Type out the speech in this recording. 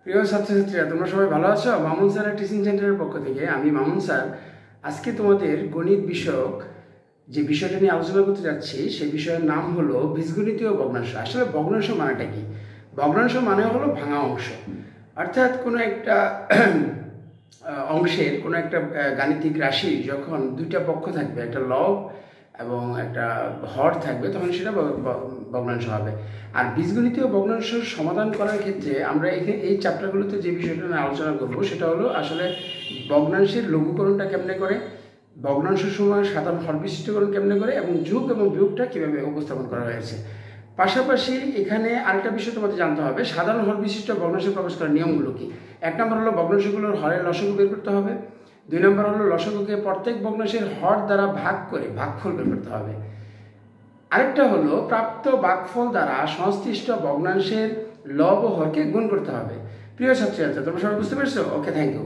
প্রিয় ছাত্রছাত্রীরা, তোমরা সবাই ভালো আছো? মামুন স্যার টিচিং সেন্টারের পক্ষ থেকে আমি মামুন স্যার আজকে তোমাদের গণিত বিষয়ক যে বিষয়টা নিয়ে আলোচনা করতে যাচ্ছি সেই বিষয়ের নাম হলো বীজগণিতীয় ভগ্নাংশ। আসলে ভগ্নাংশ মানেটা কি? ভগ্নাংশ মানে হলো ভাঙা অংশ, অর্থাৎ কোনো একটা অংশের কোনো একটা গাণিতিক রাশি যখন দুইটা পক্ষ থাকবে, একটা লব এবং একটা হর থাকবে, তখন সেটা ভগ্নাংশ হবে। আর বীজগণিতীয় ভগ্নাংশ সমাধান করার ক্ষেত্রে আমরা এখানে এই চ্যাপ্টারগুলোতে যে বিষয়টা নিয়ে আলোচনা করবো সেটা হলো আসলে ভগ্নাংশের লঘুকরণটা কেমনে করে, ভগ্নাংশ সময় সাধারণ হর বিশিষ্টকরণ কেমনে করে, এবং যোগ এবং বিয়োগটা কীভাবে উপস্থাপন করা হয়েছে। পাশাপাশি এখানে আরেকটা বিষয় তোমাদের জানতে হবে, সাধারণ হর বিশিষ্ট ভগ্নাংশ প্রকাশ করার নিয়মগুলো কি। 1 নম্বর হলো ভগ্নাংশগুলোর হরের লসাগু বের করতে হবে। 2 নম্বর হলো লসাগুকে প্রত্যেক ভগ্নাংশের হর দ্বারা ভাগ করে ভাগফল বের করতে হবে। আরেকটা হলো প্রাপ্ত ভাগফল দ্বারা সংশ্লিষ্ট ভগ্নাংশের লব ও হরকে গুণ করতে হবে। প্রিয় ছাত্রছাত্রী, তোমরা সবাই বুঝতে পেরেছো? ওকে, থ্যাংক ইউ।